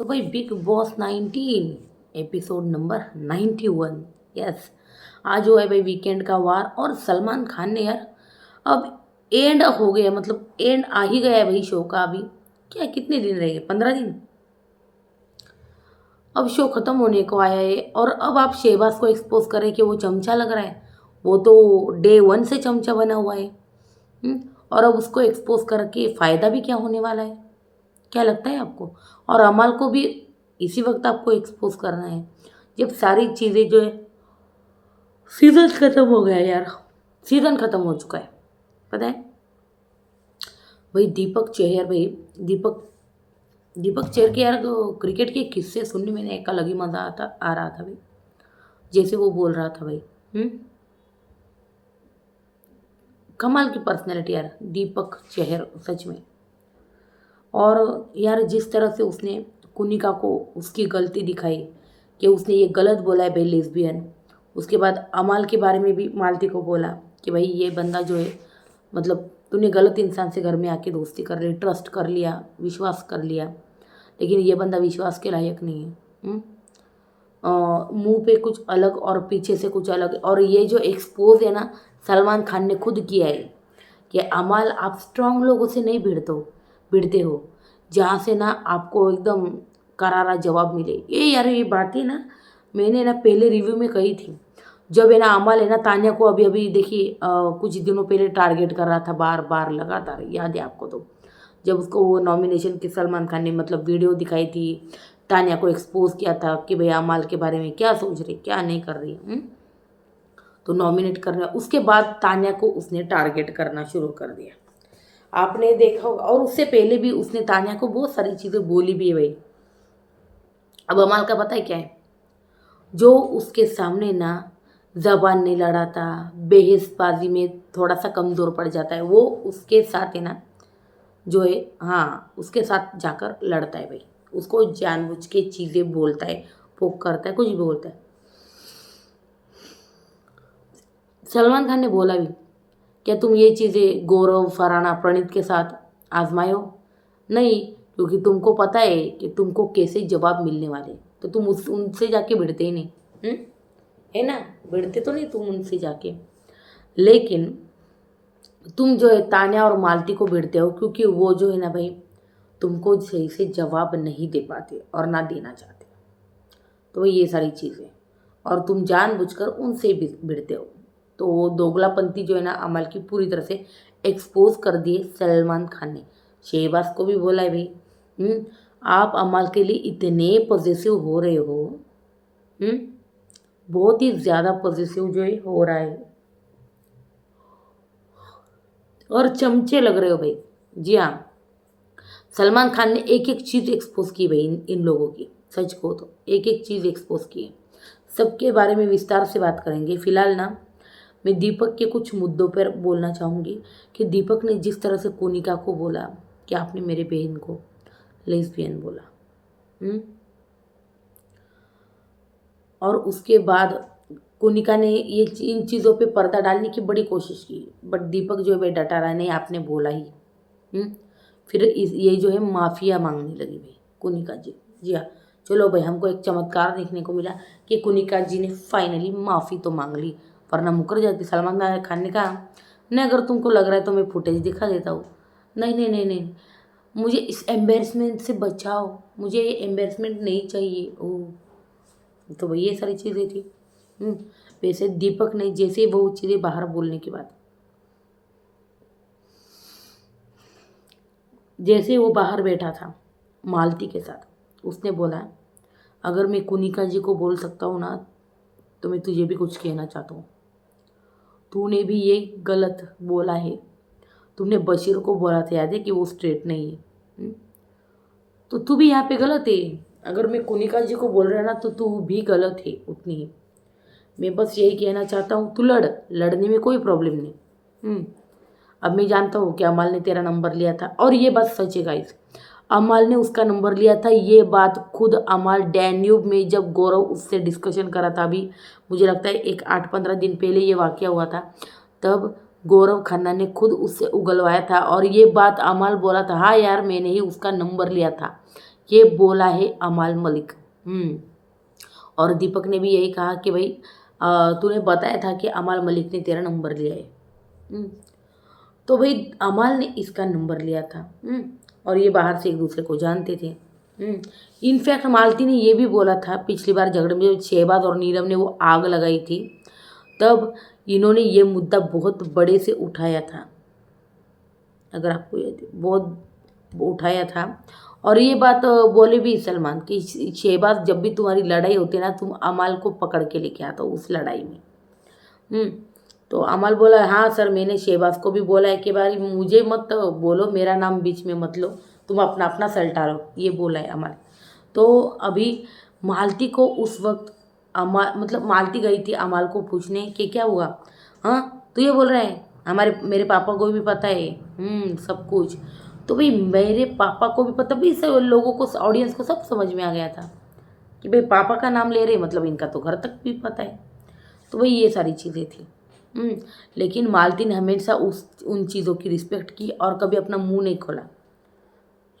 तो भाई big boss 19 episode number 91। Yes, आज हुआ है भाई वीकेंड का वार और सलमान खान ने यार अब एंड हो गया, मतलब एंड आ ही गया है भाई शो का। अभी क्या कितने दिन रह गए? 15 दिन। अब शो खत्म होने को आया है और अब आप शहबाज को एक्सपोज करें कि वो चमचा लग रहा है। वो तो डे वन से चमचा बना हुआ है। और अब उसको एक्सपोज करके फ़ायदा भी क्या होने वाला है? क्या लगता है आपको? और अमाल को भी इसी वक्त आपको एक्सपोज करना है जब सारी चीज़ें जो है, सीजन खत्म हो गया है यार। सीजन खत्म हो चुका है, पता है भाई। दीपक चेहर भाई, दीपक दीपक चेहर के यार तो क्रिकेट के किस्से सुनने में एक अलग ही मज़ा आ रहा था भाई। जैसे वो बोल रहा था भाई। हम्म कमाल की पर्सनैलिटी यार दीपक चेहर, सच में। और यार जिस तरह से उसने कुनिका को उसकी गलती दिखाई कि उसने ये गलत बोला है भाई, लेस्बियन। उसके बाद अमाल के बारे में भी मालती को बोला कि भाई ये बंदा जो है, मतलब तूने गलत इंसान से घर में आके दोस्ती कर ली, ट्रस्ट कर लिया, विश्वास कर लिया, लेकिन ये बंदा विश्वास के लायक नहीं है। मुंह पे कुछ अलग और पीछे से कुछ अलग। और ये जो एक्सपोज है ना, सलमान खान ने खुद किया है कि अमाल आप स्ट्रांग लोगों से नहीं भिड़ते हो जहाँ से ना आपको एकदम करारा जवाब मिले। ये यार ये बातें ना मैंने ना पहले रिव्यू में कही थी। जब है ना अमाल है ना तान्या को अभी अभी देखिए कुछ दिनों पहले टारगेट कर रहा था बार बार लगातार, याद है आपको? तो जब उसको वो नॉमिनेशन की सलमान खान ने मतलब वीडियो दिखाई थी, तान्या को एक्सपोज किया था कि भाई अमाल के बारे में क्या सोच रही क्या नहीं कर रही। तो नॉमिनेट करना, उसके बाद तान्या को उसने टारगेट करना शुरू कर दिया। आपने देखा होगा, और उससे पहले भी उसने तान्या को बहुत सारी चीज़ें बोली भी है भाई। अब अमाल का पता है क्या है? जो उसके सामने ना जबान नहीं लड़ाता, बहसबाजी में थोड़ा सा कमज़ोर पड़ जाता है, वो उसके साथ है ना जो है, हाँ उसके साथ जाकर लड़ता है भाई। उसको जानबूझ के चीज़ें बोलता है, पोक करता है, कुछ भी बोलता है। सलमान खान ने बोला भी, क्या तुम ये चीज़ें गौरव, फरहाना, प्रणीत के साथ आजमाए हो? नहीं, क्योंकि तुमको पता है कि तुमको कैसे जवाब मिलने वाले, तो तुम उस उनसे जाके भिड़ते ही नहीं। हम्म? है ना? भिड़ते तो नहीं तुम उनसे जाके, लेकिन तुम जो है तान्या और मालती को भिड़ते हो क्योंकि वो जो है ना भाई तुमको सही से जवाब नहीं दे पाते और ना देना चाहते। तो ये सारी चीज़ें, और तुम जानबूझकर उनसे भिड़ते हो। तो वो दोगलापंती जो है ना अमल की पूरी तरह से एक्सपोज कर दिए सलमान खान ने। शहबाज को भी बोला है भाई, आप अमल के लिए इतने पॉजिटिव हो रहे हो। हम्म बहुत ही ज़्यादा पॉजिटिव जो है हो रहा है और चमचे लग रहे हो भाई। जी हाँ, सलमान खान ने एक एक चीज़ एक्सपोज की भाई इन लोगों की। सच को तो एक एक चीज़ एक्सपोज की है। सबके बारे में विस्तार से बात करेंगे। फिलहाल ना मैं दीपक के कुछ मुद्दों पर बोलना चाहूँगी कि दीपक ने जिस तरह से कोनिका को बोला कि आपने मेरे बहन को लेस्बियन बोला। हम्म? और उसके बाद कोनिका ने ये इन चीज़ों पे पर्दा डालने की बड़ी कोशिश की, बट दीपक जो है भाई डटा रहा, नहीं आपने बोला ही। हम्म? फिर ये जो है माफिया मांगने लगी भाई कुनिका जी। जी हाँ, चलो भाई हमको एक चमत्कार देखने को मिला कि कुनिका जी ने फाइनली माफ़ी तो मांग ली, वरना मुकर जाती। सलमान खान ने कहा, नहीं अगर तुमको लग रहा है तो मैं फुटेज दिखा देता हूँ। नहीं नहीं नहीं नहीं, मुझे इस एम्बेरसमेंट से बचाओ, मुझे ये एम्बेरसमेंट नहीं चाहिए। ओह, तो भाई ये सारी चीज़ें थी। हम्म, वैसे दीपक ने जैसे वो चीज़ें बाहर बोलने के बाद, जैसे वो बाहर बैठा था मालती के साथ, उसने बोला, अगर मैं कुनिका जी को बोल सकता हूँ ना तो मैं तुझे भी कुछ कहना चाहता हूँ। तूने भी ये गलत बोला है। तूने बशीर को बोला था, याद है कि वो स्ट्रेट नहीं है। हम्म? तो तू भी यहाँ पे गलत है। अगर मैं कुनिका जी को बोल रहा ना तो तू भी गलत है उतनी ही। मैं बस यही कहना चाहता हूँ, तू लड़ने में कोई प्रॉब्लम नहीं। अब मैं जानता हूँ कि अमाल ने तेरा नंबर लिया था, और ये बात सच है गाइस, अमाल ने उसका नंबर लिया था। ये बात खुद अमाल डैन्यूब में जब गौरव उससे डिस्कशन करा था, अभी मुझे लगता है एक 8-15 दिन पहले ये वाक़या हुआ था, तब गौरव खन्ना ने खुद उससे उगलवाया था और ये बात अमाल बोला था, हाँ यार मैंने ही उसका नंबर लिया था। ये बोला है अमाल मलिक। और दीपक ने भी यही कहा कि भाई तूने बताया था कि अमाल मलिक ने तेरा नंबर लिया है। तो भाई अमाल ने इसका नंबर लिया था। और ये बाहर से एक दूसरे को जानते थे। इनफैक्ट मालती ने ये भी बोला था पिछली बार झगड़े में जब शहबाज और नीरव ने वो आग लगाई थी, तब इन्होंने ये मुद्दा बहुत बड़े से उठाया था, अगर आपको याद है, बहुत उठाया था। और ये बात बोले भी सलमान कि शहबाज जब भी तुम्हारी लड़ाई होती है ना, तुम अमाल को पकड़ के लेके आता हो उस लड़ाई में। तो अमाल बोला हाँ सर, मैंने शहबाज को भी बोला है कि भाई मुझे मत बोलो, मेरा नाम बीच में मत लो, तुम अपना अपना सल्टा लो, ये बोला है अमाल। तो अभी मालती को उस वक्त अमाल मतलब मालती गई थी अमाल को पूछने कि क्या हुआ। हाँ तो ये बोल रहे हैं मेरे पापा को भी पता है सब कुछ। तो भाई मेरे पापा को भी पता, भी सब लोगों को, ऑडियंस को सब समझ में आ गया था कि भाई पापा का नाम ले रहे, मतलब इनका तो घर तक भी पता है। तो भाई ये सारी चीज़ें थी। लेकिन मालती ने हमेशा उन चीज़ों की रिस्पेक्ट की और कभी अपना मुंह नहीं खोला,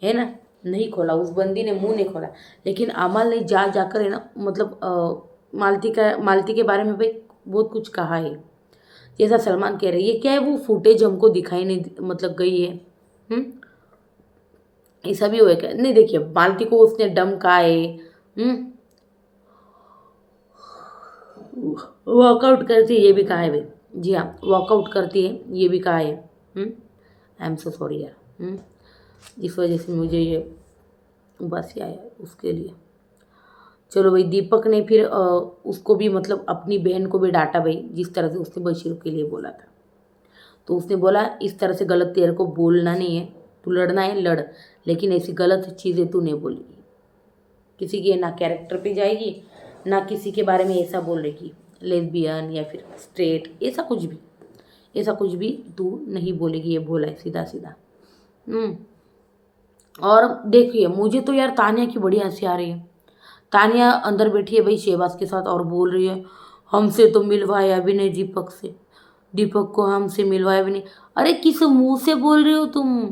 है ना, नहीं खोला, उस बंदी ने मुंह नहीं खोला। लेकिन अमाल ने जाकर है ना, मतलब मालती के बारे में भाई बहुत कुछ कहा है। जैसा सलमान कह रहे हैं, ये क्या है, वो फुटेज हमको दिखाई नहीं मतलब गई है। ऐसा भी हुआ क्या? नहीं, देखिए मालती को उसने डम कहा है, वर्कआउट करती है ये भी कहा है भाई। जी हाँ, वर्कआउट करती है ये भी कहा है। आई एम सो सॉरी यार, इस वजह से मुझे ये बस आया उसके लिए। चलो भाई, दीपक ने फिर उसको भी मतलब अपनी बहन को भी डांटा भाई, जिस तरह से उसने बशीर के लिए बोला था। तो उसने बोला इस तरह से गलत तेरे को बोलना नहीं है, तू लड़ना है लड़, लेकिन ऐसी गलत चीज़ें तू नहीं बोलेगी, किसी के ना कैरेक्टर पे जाएगी, ना किसी के बारे में ऐसा बोल रही लेस्बियन या फिर स्ट्रेट, ऐसा कुछ भी तू नहीं बोलेगी, ये बोला है सीधा सीधा। और देखिए मुझे तो यार तानिया की बड़ी हंसी आ रही है। तानिया अंदर बैठी है भाई शहबाज के साथ और बोल रही है हमसे तो मिलवाया भी नहीं दीपक से, दीपक को हमसे मिलवाया भी नहीं। अरे किस मुंह से बोल रहे हो तुम?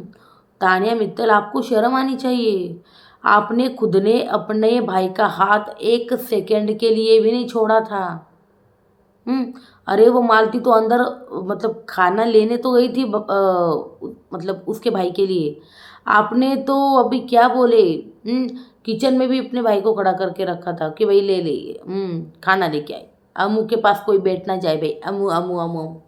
तानिया मित्तल, आपको शर्म आनी चाहिए। आपने खुद ने अपने भाई का हाथ एक सेकंड के लिए भी नहीं छोड़ा था। अरे वो मालती तो अंदर मतलब खाना लेने तो गई थी मतलब उसके भाई के लिए। आपने तो अभी क्या बोले, किचन में भी अपने भाई को खड़ा करके रखा था कि भाई ले ले खाना लेके आए, अमू के पास कोई बैठ ना जाए भाई, अमू अमू अमू अमू।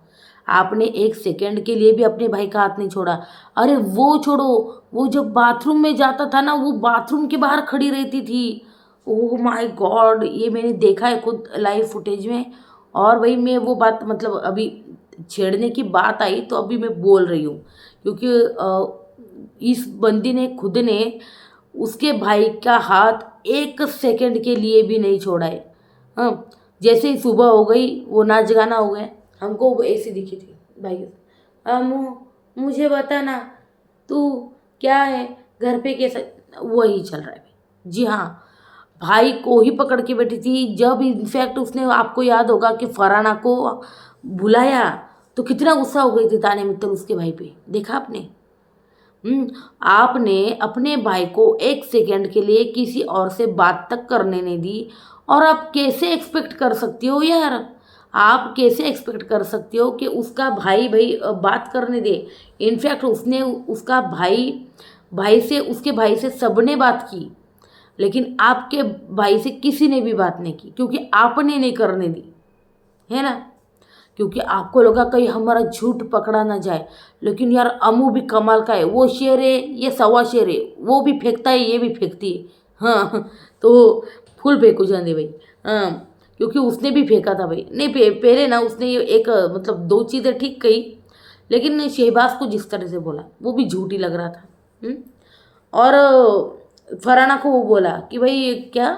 आपने एक सेकंड के लिए भी अपने भाई का हाथ नहीं छोड़ा। अरे वो छोड़ो, वो जब बाथरूम में जाता था ना, वो बाथरूम के बाहर खड़ी रहती थी। ओह माय गॉड, ये मैंने देखा है खुद लाइव फुटेज में। और भाई मैं वो बात मतलब अभी छेड़ने की बात आई तो अभी मैं बोल रही हूँ, क्योंकि इस बंदी ने खुद ने उसके भाई का हाथ एक सेकंड के लिए भी नहीं छोड़ा है। हाँ, जैसे ही सुबह हो गई वो नाच गाना हो गया, हमको वो ऐसी दिखी थी भाई के साथ। मुझे बता ना तू क्या है, घर पे कैसा, वही चल रहा है भाई। जी हाँ, भाई को ही पकड़ के बैठी थी। जब इनफैक्ट उसने, आपको याद होगा कि फरहाना को बुलाया तो कितना गुस्सा हो गई थी तानिया मित्तल उसके भाई पे, देखा आपने? आपने अपने भाई को एक सेकंड के लिए किसी और से बात तक करने नहीं दी, और आप कैसे एक्सपेक्ट कर सकती हो यार, आप कैसे एक्सपेक्ट कर सकती हो कि उसका भाई बात करने दे? इनफैक्ट उसने उसका उसके भाई से सबने बात की, लेकिन आपके भाई से किसी ने भी बात नहीं की, क्योंकि आपने नहीं करने दी, है ना, क्योंकि आपको लगा कहीं हमारा झूठ पकड़ा ना जाए। लेकिन यार अमू भी कमाल का है, वो शेर है ये सवा शेर है, वो भी फेंकता है ये भी फेंकती है। हाँ तो फुल फेंको जाने भाई। हाँ, क्योंकि उसने भी फेंका था भाई, नहीं पहले ना उसने ये एक मतलब दो चीज़ें ठीक कही, लेकिन शहबाज को जिस तरह से बोला वो भी झूठ ही लग रहा था। और फरहाना को वो बोला कि भाई क्या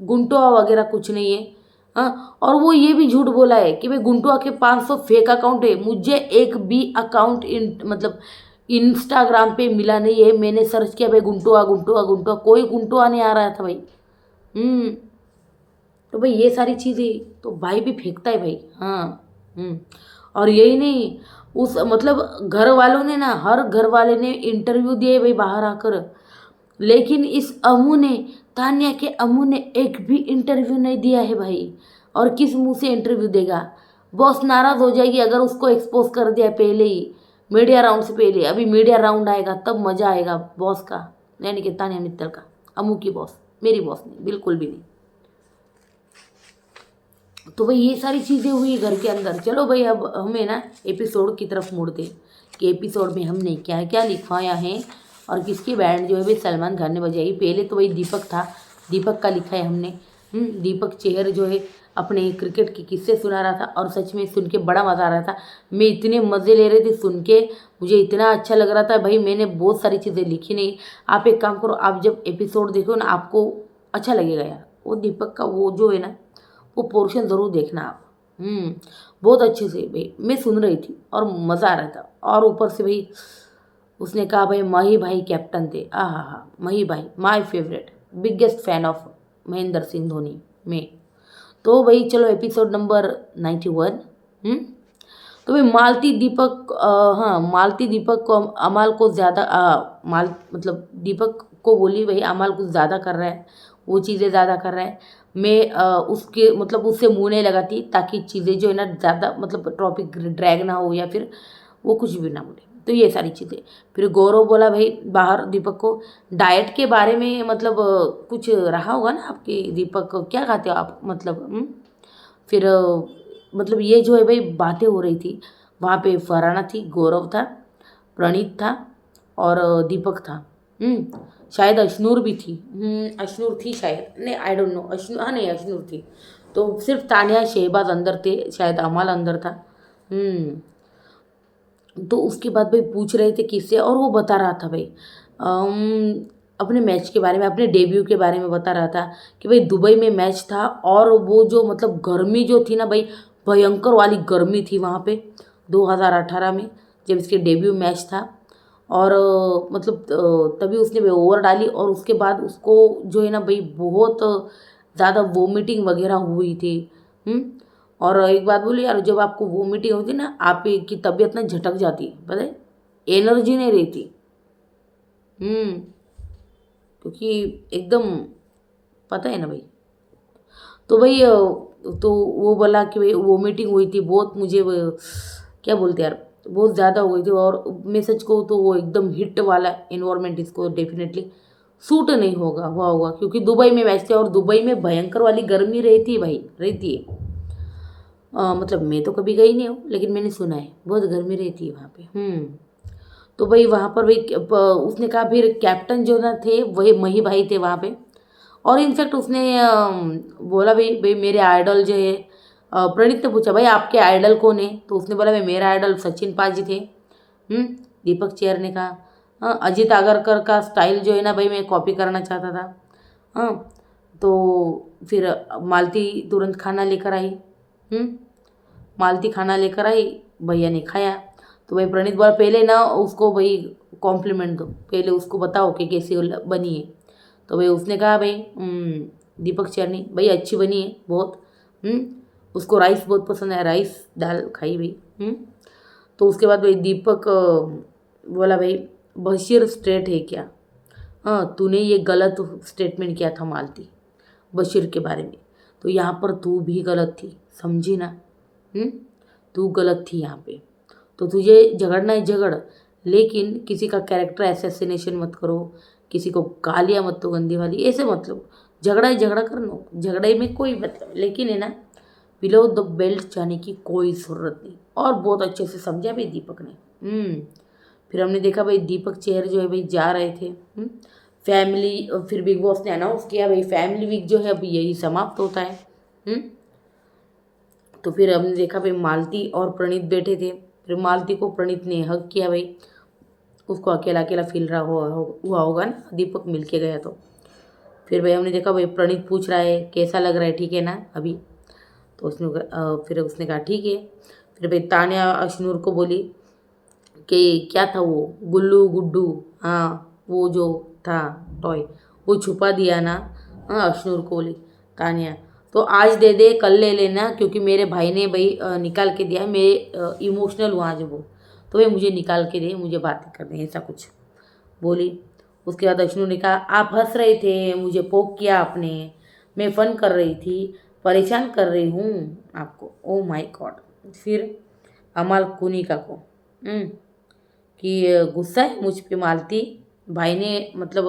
गुंटुआ वगैरह कुछ नहीं है। हाँ, और वो ये भी झूठ बोला है कि भाई गुंटुआ के 500 फेक अकाउंट है, मुझे एक भी अकाउंट मतलब इंस्टाग्राम पे मिला नहीं है। मैंने सर्च किया भाई गुंटुआ गुंटुआ गुंटुआ, कोई गुंटुआ नहीं आ रहा था भाई। तो भाई ये सारी चीज़ें तो भाई भी फेंकता है भाई। हाँ। और यही नहीं, उस मतलब घर वालों ने ना, हर घर वाले ने इंटरव्यू दिए भाई बाहर आकर लेकिन इस अमू ने, तान्या के अमू ने एक भी इंटरव्यू नहीं दिया है भाई। और किस मुंह से इंटरव्यू देगा? बॉस नाराज हो जाएगी अगर उसको एक्सपोज कर दिया पहले ही, मीडिया राउंड से पहले। अभी मीडिया राउंड आएगा तब मजा आएगा बॉस का, यानी कि तान्या मित्तल का, अमू की बॉस, मेरी बॉस नहीं, बिल्कुल भी नहीं। तो भाई ये सारी चीज़ें हुई घर के अंदर। चलो भाई अब हमें ना एपिसोड की तरफ मुड़ते कि एपिसोड में हमने क्या क्या लिखवाया है और किसकी बैंड जो है भाई सलमान खान ने बजाई। पहले तो भाई दीपक था, दीपक का लिखा है हमने। दीपक चेहर जो है अपने क्रिकेट के किस्से सुना रहा था और सच में सुन के बड़ा मज़ा आ रहा था। मैं इतने मज़े ले रही थी सुन के, मुझे इतना अच्छा लग रहा था भाई। मैंने बहुत सारी चीज़ें लिखी नहीं। आप एक काम करो, आप जब एपिसोड देखो ना आपको अच्छा लगेगा यार। वो दीपक का वो जो है ना वो पोर्शन ज़रूर देखना आप। बहुत अच्छे से भाई मैं सुन रही थी और मज़ा आ रहा था। और ऊपर से भाई उसने कहा भाई मही भाई कैप्टन थे। हाँ, मही भाई my favourite, biggest fan of Mahendra Singh Dhoni में। तो भाई चलो एपिसोड नंबर 91। तो भाई मालती दीपक हाँ, मालती दीपक को अमाल को ज़्यादा माल मतलब दीपक को बोली भाई अमाल कुछ ज़्यादा कर रहा है, वो चीज़ें ज़्यादा कर रहा है। मैं उसके मतलब उससे मुँह नहीं लगाती ताकि चीज़ें जो है ना ज़्यादा मतलब टॉपिक ड्रैग ना हो या फिर वो कुछ भी ना बोले। तो ये सारी चीज़ें। फिर गौरव बोला भाई बाहर दीपक को डाइट के बारे में मतलब कुछ रहा होगा ना आपके दीपक, क्या खाते हो आप मतलब फिर मतलब ये जो है भाई बातें हो रही थी वहाँ पे। फरहाना थी, गौरव था, प्रणीत था और दीपक था। शायद अशनूर भी थी। अशनूर थी शायद, नहीं आई डोंट नो। अशनूर, हाँ नहीं अशनूर थी। तो सिर्फ तानिया शहबाज अंदर थे, शायद अमाल अंदर था। तो उसके बाद भाई पूछ रहे थे किससे और वो बता रहा था भाई अपने मैच के बारे में, अपने डेब्यू के बारे में बता रहा था कि भाई दुबई में मैच था और वो जो मतलब गर्मी जो थी ना भाई, भयंकर वाली गर्मी थी वहाँ पे 2018 में जब इसके डेब्यू मैच था। और मतलब तभी उसने भाई ओवर डाली और उसके बाद उसको जो है ना भाई बहुत ज़्यादा वोमिटिंग वगैरह हुई थी। और एक बात बोली यार, जब आपको वोमिटिंग होती है ना आप की तबीयत ना झटक जाती है, पता है, एनर्जी नहीं रहती। क्योंकि एकदम पता है ना भाई। तो भाई तो वो बोला कि भाई वोमिटिंग हुई थी बहुत, मुझे क्या बोलते यार बहुत ज़्यादा हो गई थी। और मैं सच कहूँ तो वो एकदम हिट वाला इन्वायरमेंट इसको डेफिनेटली सूट नहीं हुआ होगा क्योंकि दुबई में मैच थे और दुबई में भयंकर वाली गर्मी रहती है भाई, रहती है। मतलब मैं तो कभी गई नहीं हूँ लेकिन मैंने सुना है बहुत गर्मी रहती है वहाँ पे। तो भाई वहाँ पर भाई उसने कहा फिर कैप्टन जो ना थे वही मही भाई थे वहाँ पे। और इनफैक्ट उसने बोला भाई भाई मेरे आइडल जो है प्रणीत ने पूछा भाई आपके आइडल कौन है, तो उसने बोला भाई मेरा आइडल सचिन पाजी थे। दीपक चेयर ने कहा हाँ अजीत आगरकर का स्टाइल जो है ना भाई मैं कॉपी करना चाहता था। हाँ तो फिर मालती तुरंत खाना लेकर आई। मालती खाना लेकर आई, भैया ने खाया। तो भाई प्रणीत बोला पहले ना उसको भाई कॉम्प्लीमेंट दो, पहले उसको बताओ कि कैसी बनी है। तो भाई उसने कहा भाई दीपक चरनी भाई अच्छी बनी है बहुत। उसको राइस बहुत पसंद है, राइस दाल खाई भाई। तो उसके बाद भाई दीपक बोला भाई बशीर स्ट्रेट है क्या? हाँ तूने ये गलत स्टेटमेंट किया था मालती बशीर के बारे में, तो यहाँ पर तू भी गलत थी, समझी ना? तू गलत थी यहाँ पे। तो तुझे झगड़ना है झगड़, लेकिन किसी का कैरेक्टर असैसिनेशन मत करो, किसी को गालियाँ मत दो गंदी वाली, ऐसे मतलब झगड़ा ही झगड़ा कर लो, झगड़े में कोई मतलब, लेकिन है ना बिलो द बेल्ट जाने की कोई ज़रूरत नहीं। और बहुत अच्छे से समझा भाई दीपक ने। फिर हमने देखा भाई दीपक चेहर जो है भाई जा रहे थे फैमिली, फिर बिग बॉस ने अनाउंस किया भाई फैमिली वीक जो है अभी यही समाप्त होता है। तो फिर हमने देखा भाई मालती और प्रणीत बैठे थे। फिर मालती को प्रणीत ने हक किया भाई, उसको अकेला अकेला फील रहा हुआ होगा ना दीपक मिल के गया तो। फिर भाई हमने देखा भाई प्रणीत पूछ रहा है कैसा लग रहा है, ठीक है ना अभी? तो उसने फिर उसने कहा ठीक है। फिर भाई तान्या अशनूर को बोली कि क्या था वो गुल्लू गुड्डू, हाँ वो जो था टॉय वो छुपा दिया ना? हाँ अशनूर को बोली तान्या, तो आज दे दे कल ले लेना क्योंकि मेरे भाई ने भाई निकाल के दिया है, मैं इमोशनल हुआ आज वो, तो भाई मुझे निकाल के दे, मुझे बातें करनी है, ऐसा कुछ बोली। उसके बाद अश्नू ने कहा आप हंस रहे थे, मुझे पोक किया आपने, मैं फ़न कर रही थी, परेशान कर रही हूँ आपको। Oh my God. फिर अमाल कुनिका को कि गुस्सा है मुझ पे मालती, भाई ने मतलब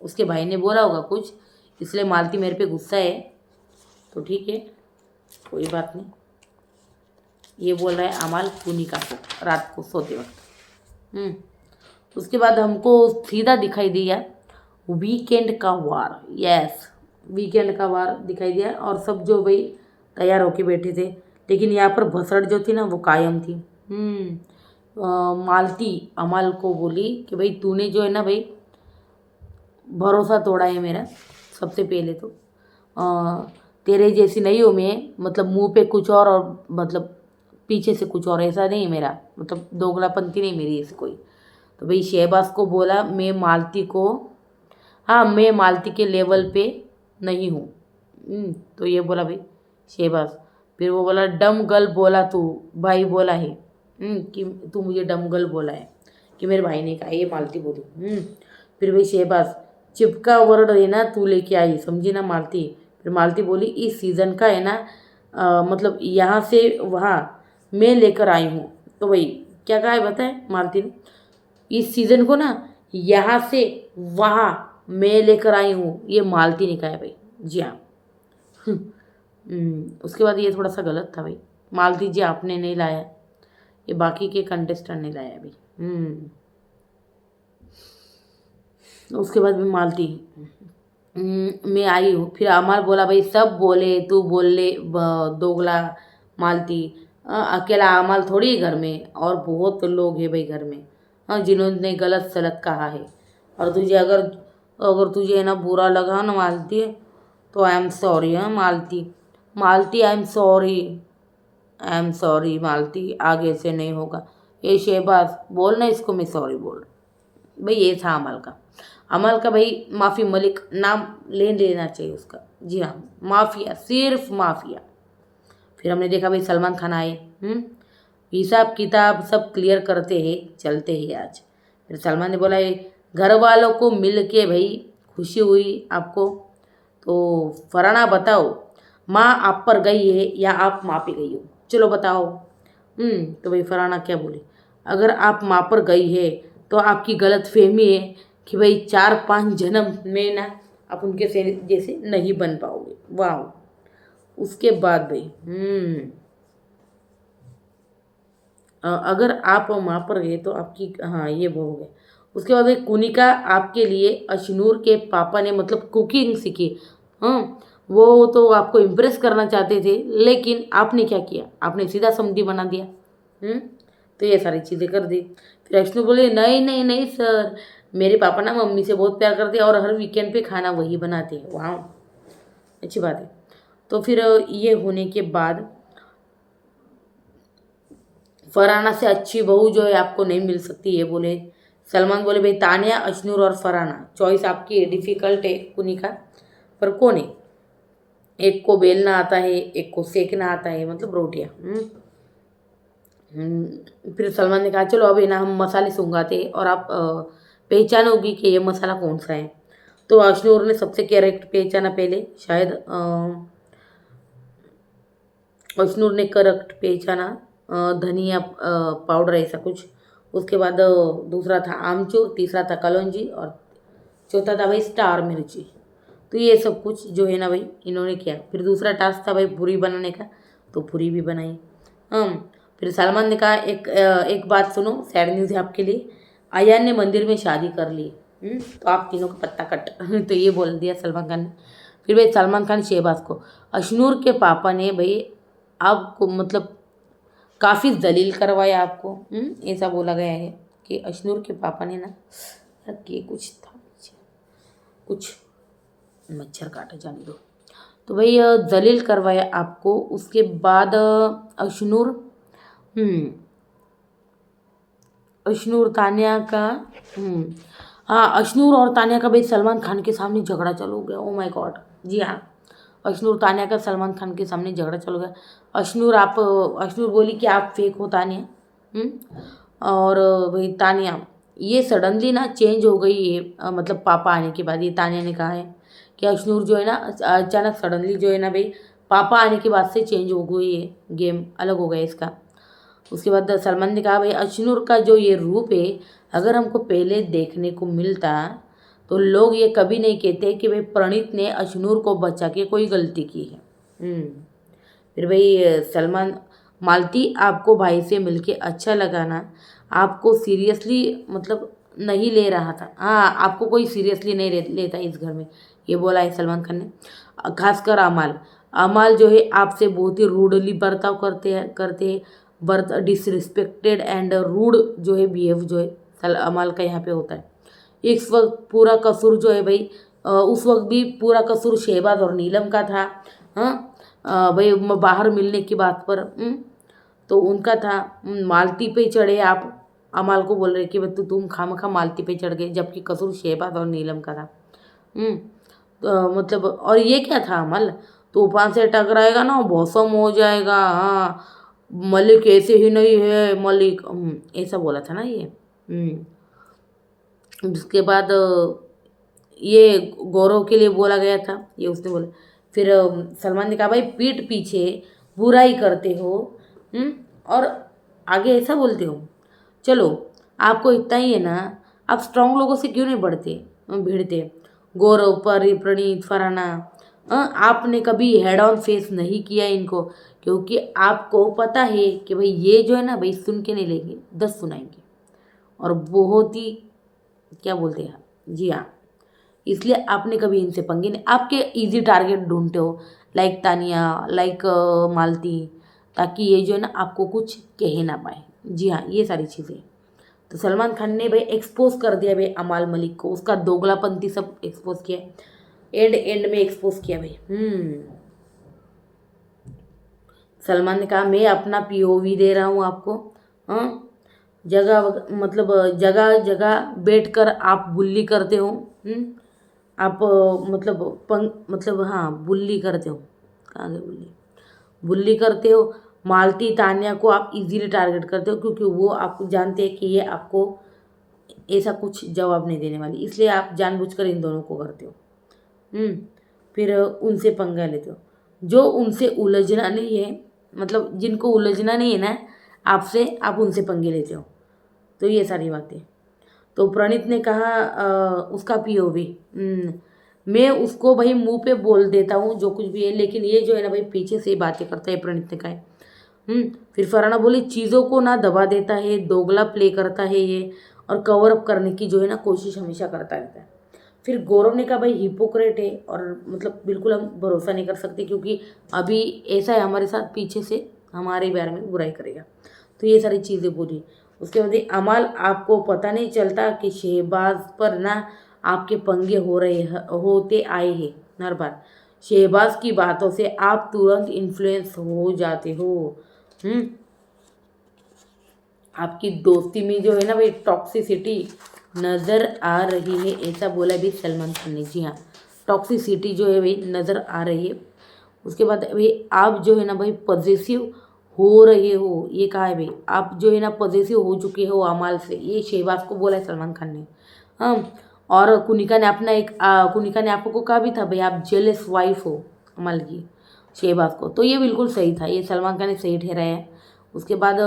उसके भाई ने बोला होगा कुछ, इसलिए मालती मेरे पे गुस्सा है। तो ठीक है, कोई बात नहीं। ये बोल रहा है अमाल कुनिका को रात को सोते वक्त। उसके बाद हमको सीधा दिखाई दिया वीकेंड का वार। यस, वीकेंड का वार दिखाई दिया और सब जो भाई तैयार होके बैठे थे, लेकिन यहाँ पर भसड़ जो थी ना वो कायम थी। मालती अमाल को बोली कि भाई तूने जो है ना भाई भरोसा तोड़ा है मेरा। सबसे पहले तो तेरे जैसी नहीं हूँ मैं, मतलब मुंह पे कुछ और मतलब पीछे से कुछ और, ऐसा नहीं है मेरा, मतलब दोगलापंती नहीं मेरी ऐसी कोई। तो भाई शहबाज को बोला मैं मालती को, हाँ मैं मालती के लेवल पे नहीं हूँ। तो ये बोला भाई शहबाज। फिर वो बोला डम गर्ल बोला तू, भाई बोला है कि तू मुझे डम गर्ल बोला है, कि मेरे भाई ने कहा, ये मालती बोली। फिर भाई शहबाज चिपका वर्ड है ना तू लेके आई, समझी ना मालती। फिर मालती बोली इस सीज़न का है ना मतलब यहाँ से वहाँ मैं लेकर आई हूँ। तो भाई क्या कहा है बताए मालती ने, इस सीज़न को ना यहाँ से वहाँ मैं लेकर आई हूँ, ये मालती ने कहा है भाई। जी हाँ। उसके बाद ये थोड़ा सा गलत था भाई, मालती जी आपने नहीं लाया, ये बाकी के कंटेस्टेंट ने लाया अभी। उसके बाद भी मालती मैं आई हूँ। फिर अमाल बोला भाई सब बोले तू बोल ले दोगला मालती, अकेला अमाल थोड़ी है घर में, और बहुत लोग हैं भाई घर में, हाँ जिन्होंने गलत सलत कहा है। और तुझे अगर अगर तुझे ना बुरा लगा ना मालती, तो आई एम सॉरी। हाँ Malati, Malati I am sorry, I am sorry Malati, आगे से नहीं होगा। ये शहबाज बोलना इसको मैं सॉरी बोल रहा। भाई ये था अमल का। अमल का भाई माफ़ी मलिक नाम ले लेना चाहिए उसका। जी हाँ, माफिया, सिर्फ माफिया। फिर हमने देखा भाई सलमान खान आए, हिसाब किताब सब क्लियर करते हैं, चलते हैं आज। फिर सलमान ने बोला घर वालों को मिल के भाई खुशी हुई आपको, तो फराना बताओ माँ आप पर गई है या आप माँ पे गई हो, चलो बताओ। तो भाई फराना क्या बोली, अगर आप माँ पर गई है तो आपकी गलत फहमी है कि भाई 4-5 जन्म में ना आप उनके जैसे नहीं बन पाओगे। वाह। उसके बाद भाई अगर आप माँ पर गए तो आपकी, हाँ ये वो हो गया। उसके बाद भाई कुनिका आपके लिए अशनूर के पापा ने मतलब कुकिंग सीखी। हाँ, वो तो आपको इम्प्रेस करना चाहते थे, लेकिन आपने क्या किया, आपने सीधा समधी बना दिया। तो ये सारी चीज़ें कर दी। फिर अशनू बोले नहीं नहीं नहीं सर, मेरे पापा ना मम्मी से बहुत प्यार करते हैं और हर वीकेंड पे खाना वही बनाते हैं। वाह, अच्छी बात है। तो फिर ये होने के बाद फरहाना से अच्छी बहू जो है आपको नहीं मिल सकती, ये बोले सलमान। बोले भाई तानिया, अशनूर और फरहाना, चॉइस आपकी डिफ़िकल्ट है कुनिका, पर कौन है, एक को बेलना आता है, एक को सेकना आता है, मतलब रोटियाँ। फिर सलमान ने कहा चलो अब है ना हम मसाले सूंघाते हैं और आप पहचानोगी कि ये मसाला कौन सा है। तो अशनूर ने सबसे करेक्ट पहचाना पहले, शायद अशनूर ने करेक्ट पहचाना धनिया पाउडर ऐसा कुछ। उसके बाद दूसरा था आमचूर, तीसरा था कलौंजी और चौथा था भाई स्टार मिर्ची। तो ये सब कुछ जो है ना भाई इन्होंने किया। फिर दूसरा टास्क था भाई पूरी बनाने का, तो पूरी भी बनाई। फिर सलमान ने कहा एक बात सुनो, सैड न्यूज़ है आपके लिए, अयान ने मंदिर में शादी कर ली। तो आप तीनों का पत्ता कट। तो ये बोल दिया सलमान खान ने। फिर भाई सलमान खान शहबाज को, अशनूर के पापा ने भाई आपको मतलब काफ़ी जलील करवाया आपको, ऐसा बोला गया है कि अशनूर के पापा ने ना, ये कुछ था, कुछ मच्छर काटा, जाने दो। तो भाई जलील करवाया आपको। उसके बाद अशनूर अशनूर तानिया का, हाँ अशनूर और तानिया का भाई सलमान खान के सामने झगड़ा चालू हो गया। Oh my God. जी हाँ, अशनूर तानिया का सलमान खान के सामने झगड़ा चालू हो गया। अशनूर बोली कि आप फेक हो तानिया, और भाई तानिया ये सडनली ना चेंज हो गई है, मतलब पापा आने के बाद। ये तानिया ने कहा है कि अशनूर जो है ना अचानक सडनली जो है ना भाई पापा आने के बाद से चेंज हो गई है, गेम अलग हो गया इसका। उसके बाद सलमान ने कहा भाई अशनूर का जो ये रूप है अगर हमको पहले देखने को मिलता तो लोग ये कभी नहीं कहते कि भाई प्रणीत ने अशनूर को बचा के कोई गलती की है। फिर भाई सलमान, मालती आपको भाई से मिलके अच्छा लगा ना, आपको सीरियसली मतलब नहीं ले रहा था। हाँ, आपको कोई सीरियसली नहीं लेता इस घर में, ये बोला है सलमान खान ने। खासकर अमाल, अमाल जो है आपसे बहुत ही रूडली बर्ताव करते हैं बर्थ डिसरिस्पेक्टेड एंड रूड जो है बिहेव जो है अमाल का यहाँ पे होता है। इस वक्त पूरा कसूर जो है भाई उस वक्त भी पूरा कसूर शहबाज और नीलम का था। हाँ, भाई बाहर मिलने की बात पर तो उनका था। मालती पे चढ़े आप, अमाल को बोल रहे कि भाई तुम खामखा मालती पे चढ़ गए, जबकि कसूर शहबाज और नीलम का था। तो मतलब और ये क्या था अमल, तूफान से टकराएगा ना मौसम हो जाएगा। हाँ, मलिक ऐसे ही नहीं है मलिक, ऐसा बोला था ना ये। उसके बाद ये गौरव के लिए बोला गया था, ये उसने बोला। फिर सलमान ने कहा भाई पीठ पीछे बुराई करते हो और आगे ऐसा बोलते हो। चलो आपको इतना ही है ना, आप स्ट्रांग लोगों से क्यों नहीं भिड़ते। गौरव, परी, प्रणीत, फरहाना, आपने कभी हेड ऑन फेस नहीं किया इनको, क्योंकि आपको पता है कि भाई ये जो है ना भाई सुन के नहीं लेंगे, 10 सुनाएंगे और बहुत ही क्या बोलते हैं, जी हाँ, इसलिए आपने कभी इनसे पंगे नहीं। आपके इजी टारगेट ढूंढते हो, लाइक तानिया, लाइक मालती, ताकि ये जो है ना आपको कुछ कह ना पाए। जी हाँ, ये सारी चीज़ें। तो सलमान खान ने भाई एक्सपोज कर दिया भाई अमाल मलिक को, उसका दोगलापंती सब एक्सपोज किया, एंड में एक्सपोज किया भाई। सलमान ने कहा मैं अपना पीओवी दे रहा हूँ आपको। हाँ, मतलब जगह जगह बैठकर आप बुल्ली करते हो। आप मतलब हाँ बुल्ली करते हो, कहाँ गए बुल्ली करते हो। मालती, तान्या को आप इजीली टारगेट करते हो, क्योंकि वो आप जानते हैं कि ये आपको ऐसा कुछ जवाब नहीं देने वाली, इसलिए आप जानबूझकर इन दोनों को करते हो। फिर उनसे पंगा लेते हो, जो उनसे उलझना नहीं है, मतलब जिनको उलझना नहीं है ना आपसे, आप उनसे पंगे लेते हो। तो ये सारी बातें। तो प्रणीत ने कहा उसका पीओवी, मैं उसको भाई मुंह पे बोल देता हूँ जो कुछ भी है, लेकिन ये जो है ना भाई पीछे से बातें करता है, प्रणीत ने कहा है। फिर फरहाना बोली चीज़ों को ना दबा देता है, दोगला प्ले करता है ये, और कवर अप करने की जो है ना कोशिश हमेशा करता रहता है। फिर गौरव ने कहा भाई हिपोक्रेट है, और मतलब बिल्कुल हम भरोसा नहीं कर सकते, क्योंकि अभी ऐसा है हमारे साथ, पीछे से हमारे बारे में बुराई करेगा। तो ये सारी चीज़ें बोली। उसके बाद अमाल, आपको पता नहीं चलता कि शहबाज पर ना आपके पंगे होते आए हैं हर बार। शहबाज की बातों से आप तुरंत इन्फ्लुएंस हो जाते हो। आपकी दोस्ती में जो है ना भाई टॉक्सिसिटी नज़र आ रही है, ऐसा बोला भी सलमान खान ने। जी हाँ, टॉक्सिसिटी जो है भाई नज़र आ रही है। उसके बाद भाई आप जो है ना भाई पॉजेसिव हो रहे हो, ये कहा है भाई, आप जो है ना पॉजेसिव हो चुके हो अमाल से, ये शहबाज को बोला है सलमान खान ने। हाँ, और कुनिका ने कुनिका ने आपको कहा भी था भाई आप जेलस वाइफ हो अमाल की, शहबाज को। तो ये बिल्कुल सही था, ये सलमान खान ने सही ठहराया है। उसके बाद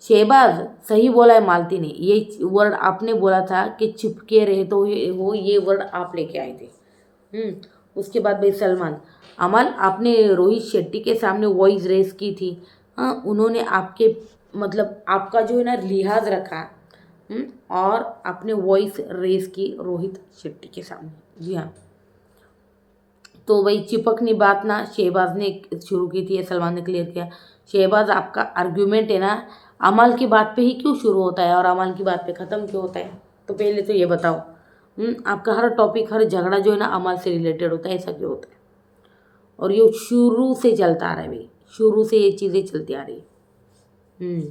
शहबाज सही बोला है मालती ने, ये वर्ड आपने बोला था कि चिपके रहे तो ये वर्ड आप लेके आए थे। उसके बाद भाई सलमान, अमल आपने रोहित शेट्टी के सामने वॉइस रेस की थी। हाँ, उन्होंने आपके मतलब आपका जो है ना लिहाज रखा, और आपने वॉइस रेस की रोहित शेट्टी के सामने। जी हाँ, तो भाई चिपकनी बात ना शहबाज ने शुरू की थी, सलमान ने क्लियर किया। शहबाज, आपका आर्ग्यूमेंट है ना अमल की बात पे ही क्यों शुरू होता है और अमल की बात पे ख़त्म क्यों होता है? तो पहले तो ये बताओ। आपका हर टॉपिक, हर झगड़ा जो है ना अमल से रिलेटेड होता है, ऐसा क्यों होता है? और ये शुरू से चलता आ रहा है भाई, शुरू से ये चीज़ें चलती आ रही है।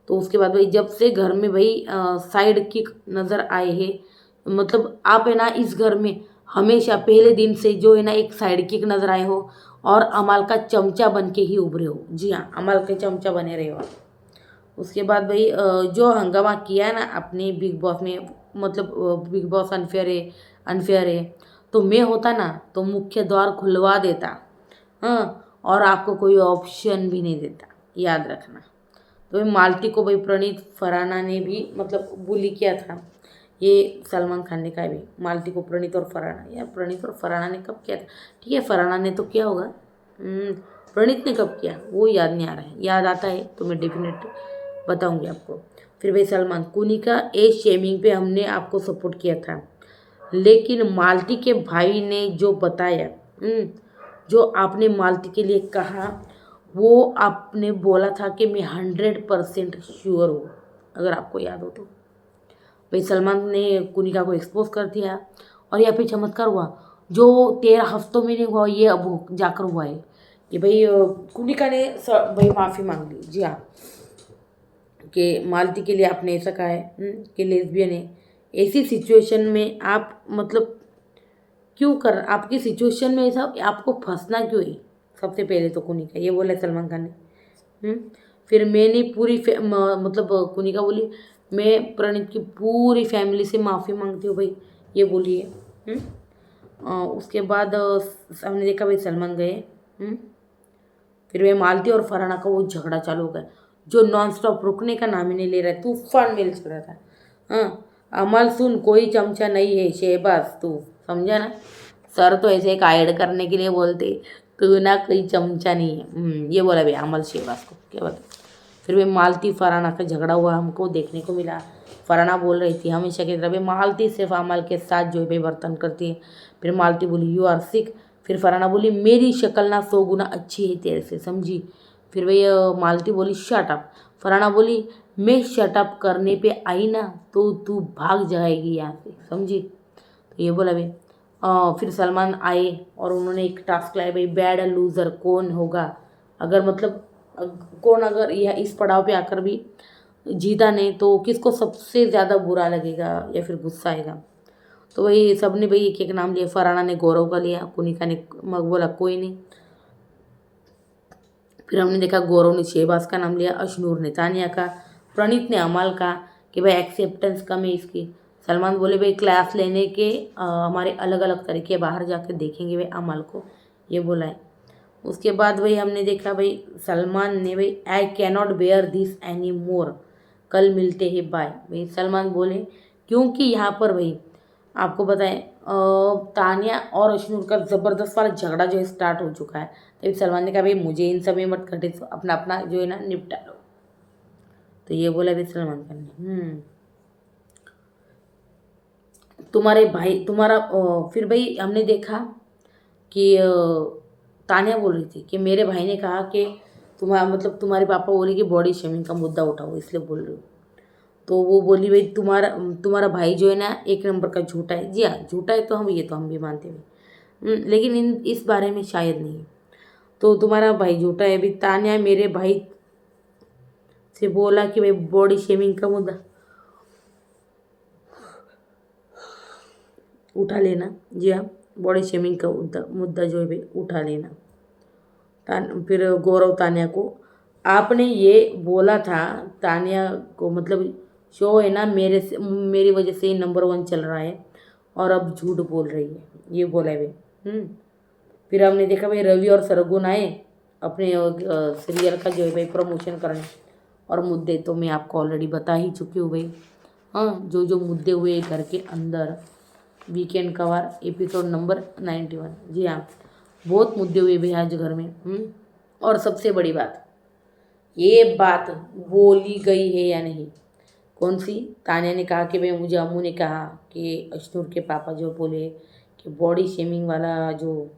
तो उसके बाद भाई जब से घर में भाई साइड किक नज़र आए हैं, मतलब आप है ना इस घर में हमेशा पहले दिन से जो है ना एक साइड किक नज़र आए हो, और अमाल का चमचा बन के ही उभरे हो। जी हाँ, अमाल के चमचा बने रहे हो आप। उसके बाद भाई जो हंगामा किया है ना अपनी बिग बॉस में, मतलब बिग बॉस अनफेयर है, अनफेयर है, तो मैं होता ना तो मुख्य द्वार खुलवा देता। हाँ, और आपको कोई ऑप्शन भी नहीं देता, याद रखना। तो भाई मालती को भाई प्रणीत फराना ने भी मतलब बुली किया था। ये सलमान खान ने कहा भी मालती को प्रणीत और फराना, यार प्रणीत और फराना ने कब किया था? ठीक है, फराना ने तो किया होगा। प्रणीत ने कब किया वो याद नहीं आ रहा है, याद आता है तो मैं डेफिनेटली बताऊंगी आपको। फिर भाई सलमान कुनिका एज शेमिंग पे हमने आपको सपोर्ट किया था, लेकिन मालती के भाई ने जो बताया, जो आपने मालती के लिए कहा, वो आपने बोला था कि मैं 100% श्योर हूँ, अगर आपको याद हो तो। भाई सलमान ने कुनिका को एक्सपोज कर दिया, और यहाँ पे चमत्कार हुआ जो 13 हफ्तों में नहीं हुआ, ये अब जाकर हुआ है कि भाई कुनिका ने भाई माफ़ी मांग ली। जी हाँ, कि मालती के लिए आपने ऐसा कहा है कि लेस्बियन है। ऐसी सिचुएशन में आप मतलब क्यों कर, आपकी सिचुएशन में ऐसा आपको फंसना क्यों है? सबसे पहले तो कुनिका ये बोला सलमान खान ने। फिर मैंने पूरी मतलब कुनिका बोली मैं प्रणीत की पूरी फैमिली से माफ़ी मांगती हूँ भाई, ये बोली है। उसके बाद हमने देखा भाई सलमान गए। फिर वे मालती और फरहाना का वो झगड़ा चालू हो गया, जो नॉन स्टॉप रुकने का नाम ही नहीं ले रहा है, तूफान में चल रहा था। हाँ, अमल सुन कोई चमचा नहीं है शहबाज, तू समझा ना? सर तो ऐसे एक हाइड करने के लिए बोलते, तू ना कोई चमचा नहीं है। ये बोला भाई अमल शहबाज को, क्या बोला। फिर वे मालती फरहाना का झगड़ा हुआ हमको देखने को मिला। फरहाना बोल रही थी हमेशा की तरह भाई मालती सिर्फ अमल के साथ जो है भाई बर्तन करती है। फिर मालती बोली यू आर सिक। फिर फरहाना बोली मेरी शक्ल ना 100 गुना अच्छी है तेरे से, समझी? फिर वही मालती बोली शट अप। फरहाना बोली मैं शट अप करने पे आई ना तो तू भाग जाएगी यहाँ से, समझी? तो ये बोला भाई। फिर सलमान आए और उन्होंने एक टास्क लाया भाई, बैड लूज़र कौन होगा, अगर मतलब कौन अगर यह इस पड़ाव पे आकर भी जीता नहीं तो किसको सबसे ज़्यादा बुरा लगेगा या फिर गुस्सा आएगा। तो वही सबने भाई एक एक नाम लिया। फरहाना ने गौरव का लिया, कुनिका ने मग बोला कोई नहीं। फिर हमने देखा गौरव ने शहबाज का नाम लिया, अशनूर ने तानिया का, प्रणीत ने अमाल का कि भाई एक्सेप्टेंस कम है इसकी। सलमान बोले भाई क्लास लेने के हमारे अलग अलग तरीके, बाहर जाकर देखेंगे भाई अमाल को, ये बोला है। उसके बाद भाई हमने देखा भाई सलमान ने भाई I cannot bear this any more, कल मिलते हैं बाय। भाई सलमान बोले क्योंकि यहाँ पर भाई आपको बताएं तानिया और अशनूर का ज़बरदस्त वाला झगड़ा जो है स्टार्ट हो चुका है। तभी सलमान ने कहा भाई मुझे इन सब में मत खटे, अपना अपना जो है ना निपटा लो। तो ये बोला भाई सलमान खान ने। तुम्हारे भाई तुम्हारा फिर भाई हमने देखा कि तानिया बोल रही थी कि मेरे भाई ने कहा कि तुम्हारा मतलब तुम्हारे पापा बोले कि बॉडी शेमिंग का मुद्दा उठाओ, इसलिए बोल रही हूँ। तो वो बोली भाई तुम्हारा तुम्हारा भाई जो है ना एक नंबर का झूठा है। जी हाँ, झूठा है तो हम ये तो हम भी मानते हैं, लेकिन इस बारे में शायद नहीं। तो तुम्हारा भाई झूठा है। अभी तान्या मेरे भाई से बोला कि भाई बॉडी शेमिंग का मुद्दा उठा लेना। जी हाँ, बॉडी शेमिंग का मुद्दा जो है भाई उठा लेना। फिर गौरव तान्या को आपने ये बोला था, तान्या को मतलब शो है ना मेरे से मेरी वजह से ही नंबर 1 चल रहा है और अब झूठ बोल रही है, ये बोला है भाई। फिर हमने देखा भाई रवि और सरगुन आए अपने सीरियल का जो है भाई प्रमोशन करने, और मुद्दे तो मैं आपको ऑलरेडी बता ही चुकी हूँ भाई। हाँ, जो जो मुद्दे हुए घर के अंदर, वीकेंड कवर एपिसोड नंबर 91। जी हाँ, बहुत मुद्दे हुए भाई आज घर में। और सबसे बड़ी बात, ये बात बोली गई है या नहीं? कौन सी? तान्या ने कहा कि भाई मुझे अम्मू ने कहा कि अशनूर के पापा जो बोले कि बॉडी शेमिंग वाला जो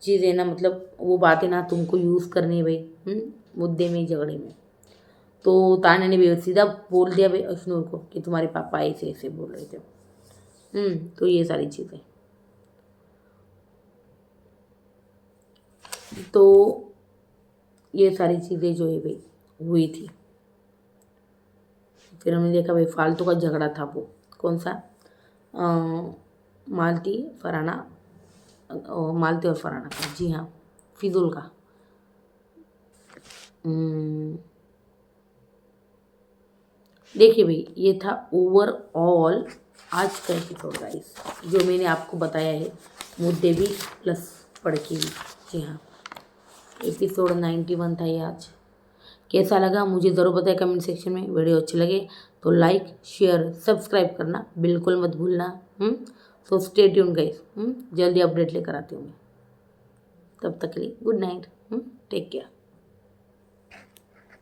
चीज़ है ना, मतलब वो बातें ना तुमको यूज़ करनी है भाई मुद्दे में झगड़े में। तो तान्या ने भी सीधा बोल दिया भाई अशनूर को कि तुम्हारे पापा ऐसे ऐसे बोल रहे थे। तो ये सारी चीज़ें, तो ये सारी चीज़ें जो है भाई हुई थी। फिर हमने देखा भाई फालतू का झगड़ा था वो, कौन सा? मालती फरहाना, मालती और फरहाना का। जी हाँ, फिजूल का। देखिए भाई, ये था ओवरऑल आज का एपिसोड गाइस, जो मैंने आपको बताया है, मुद्दे भी प्लस पढ़ के भी। जी हाँ, एपिसोड 91 था ये आज। कैसा लगा मुझे ज़रूर बताएं कमेंट सेक्शन में। वीडियो अच्छे लगे तो लाइक शेयर सब्सक्राइब करना बिल्कुल मत भूलना। तो स्टे ट्यून गाइस, जल्दी अपडेट लेकर आती हूँ मैं। तब तक के लिए गुड नाइट, टेक केयर।